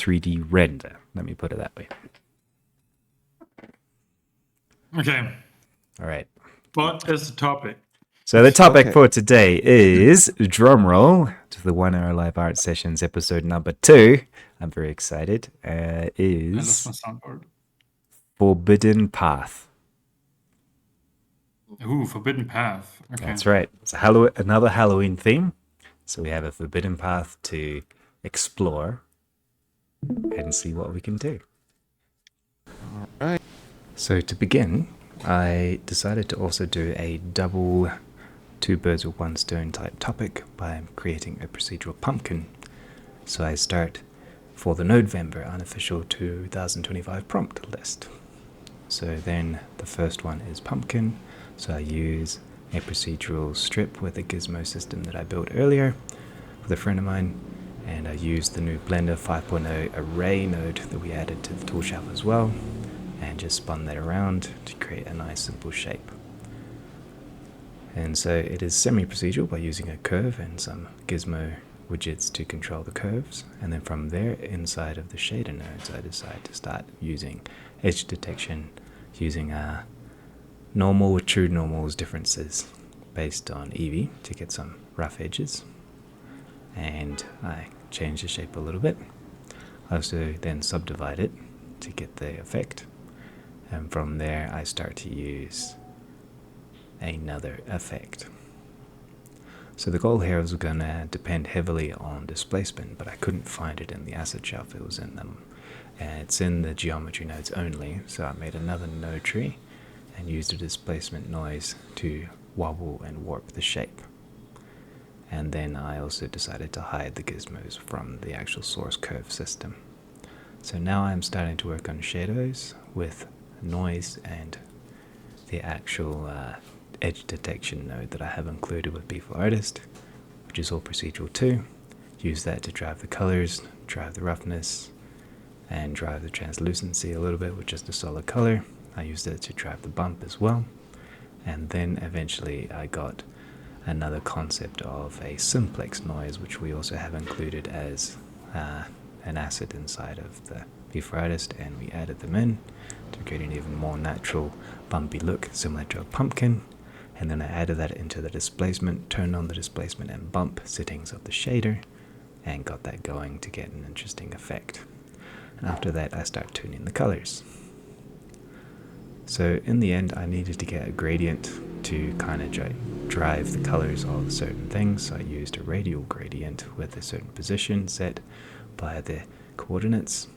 3D render. Let me put it that way. Okay. All right. What is the topic? So the topic for today is, drumroll, to the 1 hour live art sessions episode number 2. I'm very excited. I lost my Is soundboard. Forbidden Path. Ooh, Forbidden Path. Okay. That's right. It's another Halloween theme. So we have a forbidden path to explore and see what we can do. All right. So to begin, I decided to also do a double 2 birds with 1 stone type topic by creating a procedural pumpkin. So I start for the Nodevember unofficial 2025 prompt list. So then the first one is pumpkin. So I use a procedural strip with a gizmo system that I built earlier with a friend of mine, and I used the new Blender 5.0 array node that we added to the toolshelf as well, and just spun that around to create a nice simple shape. And so it is semi-procedural by using a curve and some gizmo widgets to control the curves, and then from there, inside of the shader nodes, I decide to start using edge detection using normal with true normals differences based on Eevee to get some rough edges, and I change the shape a little bit. I also then subdivide it to get the effect, and from there I start to use another effect. So the goal here was going to depend heavily on displacement, but I couldn't find it in the asset shelf. It was in them, and it's in the geometry nodes only. So I made another node tree and used a displacement noise to wobble and warp the shape. And then I also decided to hide the gizmos from the actual source curve system. So now I'm starting to work on shadows with noise and the actual edge detection node that I have included with B4Artist, which is all procedural too. Use that to drive the colors, drive the roughness, and drive the translucency a little bit with just a solid color. I used it to drive the bump as well. And then eventually I got another concept of a simplex noise, which we also have included as an asset inside of the B4Artist, and we added them in to create an even more natural bumpy look similar to a pumpkin. And then I added that into the displacement, turned on the displacement and bump settings of the shader, and got that going to get an interesting effect. And after that I start tuning the colors. So in the end I needed to get a gradient to kind of drive the colors of certain things. So I used a radial gradient with a certain position set by the coordinates.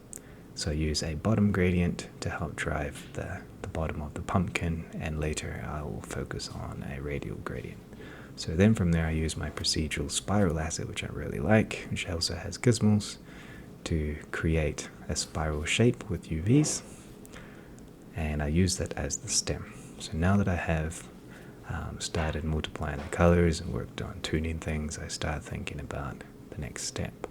So I use a bottom gradient to help drive the bottom of the pumpkin, and later I will focus on a radial gradient. So then from there I use my procedural spiral asset, which I really like, which also has gizmos, to create a spiral shape with UVs, and I use that as the stem. So now that I have started multiplying the colors and worked on tuning things, I start thinking about the next step.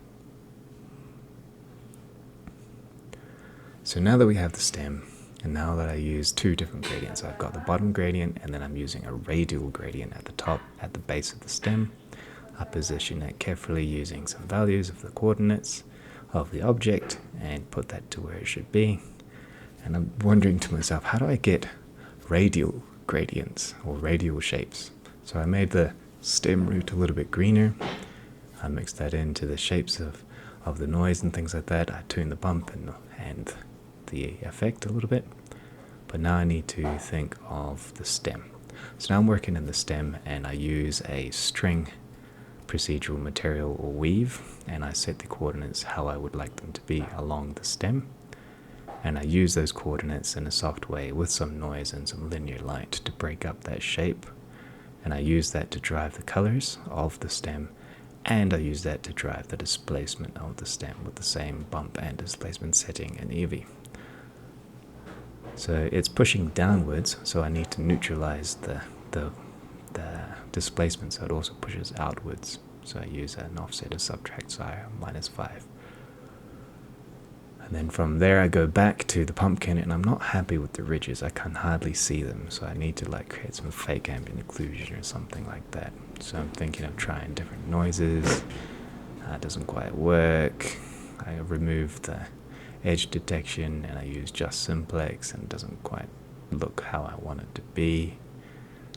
So now that we have the stem, and now that I use 2 different gradients, I've got the bottom gradient, and then I'm using a radial gradient at the top, at the base of the stem. I position it carefully using some values of the coordinates of the object and put that to where it should be. And I'm wondering to myself, how do I get radial gradients or radial shapes? So I made the stem root a little bit greener. I mixed that into the shapes of the noise and things like that. I tuned the bump and the effect a little bit. But now I need to think of the stem. So now I'm working in the stem, and I use a string procedural material or weave, and I set the coordinates how I would like them to be along the stem. And I use those coordinates in a soft way with some noise and some linear light to break up that shape. And I use that to drive the colors of the stem, and I use that to drive the displacement of the stem with the same bump and displacement setting in Eevee. So it's pushing downwards, so I need to neutralize the displacement so it also pushes outwards. So I use an offset of subtract psi -5. And then from there I go back to the pumpkin, and I'm not happy with the ridges. I can hardly see them, so I need to create some fake ambient occlusion or something like that. So I'm thinking of trying different noises. It doesn't quite work. I remove the edge detection and I use just simplex, and it doesn't quite look how I want it to be.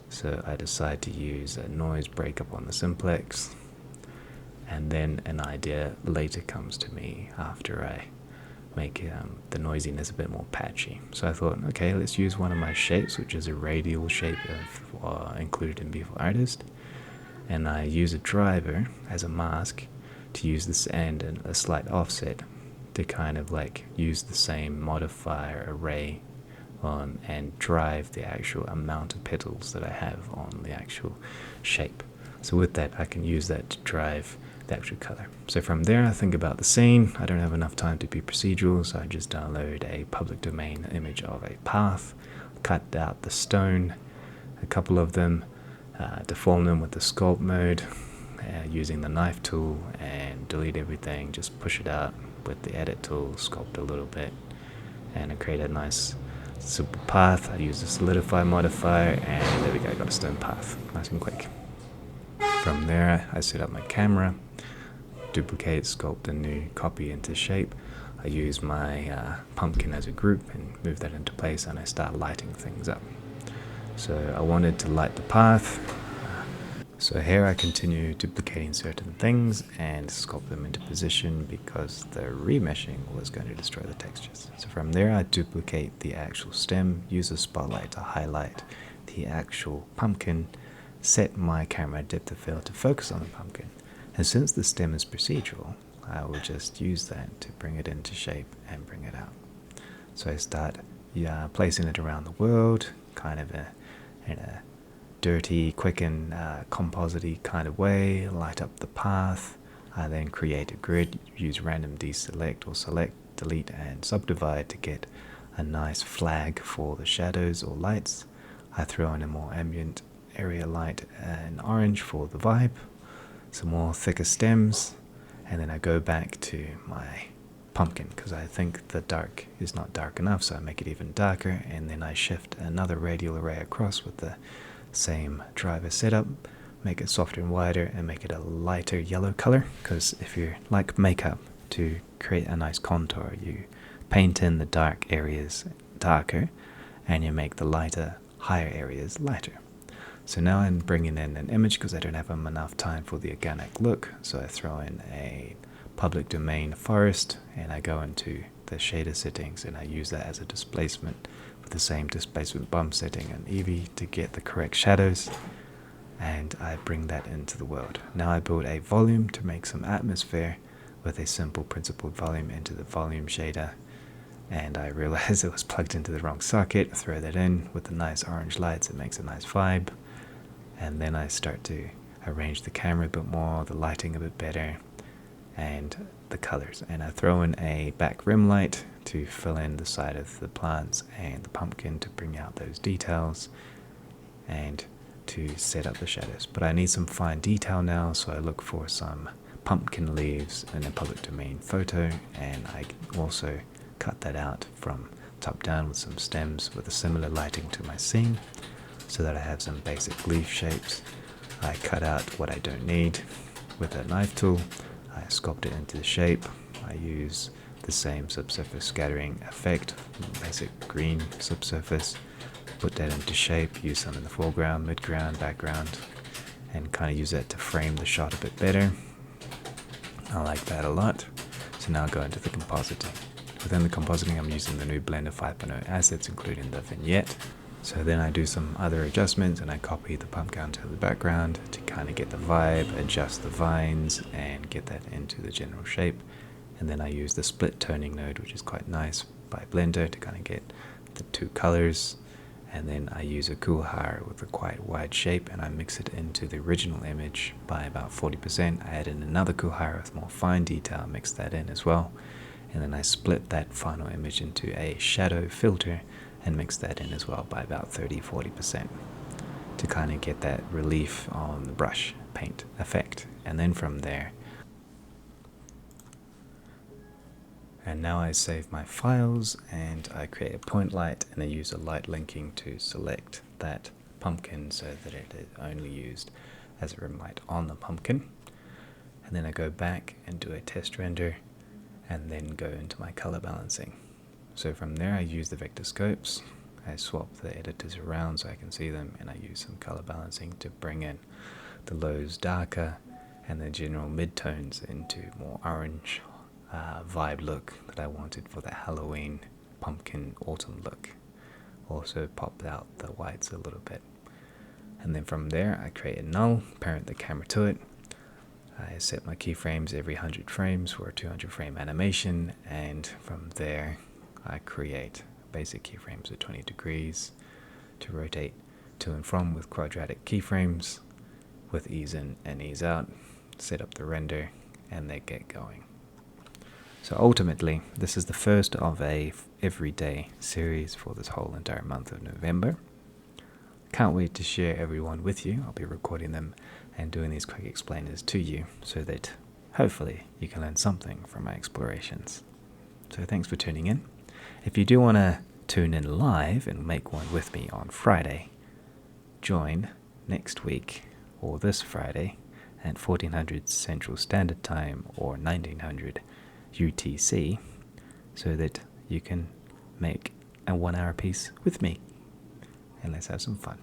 So I decide to use a noise breakup on the simplex, and then an idea later comes to me after I make the noisiness a bit more patchy. So I thought, okay, let's use one of my shapes, which is a radial shape included in Beautiful Artist, and I use a driver as a mask to use this and a slight offset to kind of like use the same modifier array on and drive the actual amount of petals that I have on the actual shape. So with that, I can use that to drive the actual color. So from there, I think about the scene. I don't have enough time to be procedural, so I just download a public domain image of a path, cut out the stone, a couple of them, deform them with the sculpt mode, using the knife tool, and delete everything, just push it out with the edit tool, sculpt a little bit, and I create a nice simple path. I use the solidify modifier, and there we go, I got a stone path, nice and quick. From there, I set up my camera, duplicate, sculpt a new copy into shape. I use my pumpkin as a group and move that into place, and I start lighting things up. So I wanted to light the path. So here I continue duplicating certain things and sculpt them into position because the remeshing was going to destroy the textures. So from there I duplicate the actual stem, use a spotlight to highlight the actual pumpkin, set my camera depth of field to focus on the pumpkin. And since the stem is procedural, I will just use that to bring it into shape and bring it out. So I start placing it around the world, kind of in a dirty, quick and composite kind of way, light up the path. I then create a grid, use random deselect or select, delete and subdivide to get a nice flag for the shadows or lights. I throw in a more ambient area light and orange for the vibe, some more thicker stems, and then I go back to my pumpkin because I think the dark is not dark enough, so I make it even darker, and then I shift another radial array across with the same driver setup, make it softer and wider, and make it a lighter yellow color, because if you like makeup, to create a nice contour you paint in the dark areas darker and you make the lighter, higher areas lighter. So now I'm bringing in an image because I don't have enough time for the organic look, so I throw in a public domain forest and I go into the shader settings and I use that as a displacement with the same displacement bump setting and Eevee to get the correct shadows, and I bring that into the world. Now I build a volume to make some atmosphere with a simple principled volume into the volume shader, and I realized it was plugged into the wrong socket. Throw that in with the nice orange lights, it makes a nice vibe, and then I start to arrange the camera a bit more, the lighting a bit better, and the colors, and I throw in a back rim light to fill in the side of the plants and the pumpkin to bring out those details and to set up the shadows. But I need some fine detail now, so I look for some pumpkin leaves in a public domain photo, and I also cut that out from top down with some stems with a similar lighting to my scene so that I have some basic leaf shapes. I cut out what I don't need with a knife tool. I sculpt it into the shape. I use the same subsurface scattering effect, basic green subsurface, put that into shape, use some in the foreground, midground, background, and kind of use that to frame the shot a bit better. I like that a lot. So now I'll go into the compositing. Within the compositing, I'm using the new Blender 5.0 assets, including the vignette. So then I do some other adjustments and I copy the pumpkin to the background to kind of get the vibe, adjust the vines and get that into the general shape. And then I use the split toning node, which is quite nice by Blender, to kind of get the two colors. And then I use a kuhar with a quite wide shape and I mix it into the original image by about 40%. I add in another kuhar with more fine detail, mix that in as well. And then I split that final image into a shadow filter and mix that in as well by about 30-40% to kind of get that relief on the brush paint effect. And then from there, and now I save my files and I create a point light and I use a light linking to select that pumpkin so that it is only used as a rim light on the pumpkin. And then I go back and do a test render and then go into my color balancing. So from there I use the vector scopes, I swap the editors around so I can see them, and I use some color balancing to bring in the lows darker and the general midtones into more orange vibe look that I wanted for the Halloween pumpkin autumn look. Also popped out the whites a little bit. And then from there I create a null, parent the camera to it. I set my keyframes every 100 frames for a 200 frame animation, and from there I create basic keyframes at 20 degrees to rotate to and from with quadratic keyframes with ease in and ease out, set up the render, and they get going. So ultimately, this is the first of a everyday series for this whole entire month of November. Can't wait to share everyone with you. I'll be recording them and doing these quick explainers to you so that hopefully you can learn something from my explorations. So thanks for tuning in. If you do want to tune in live and make one with me on Friday, join next week or this Friday at 1400 Central Standard Time or 1900 UTC so that you can make a 1 hour piece with me, and let's have some fun.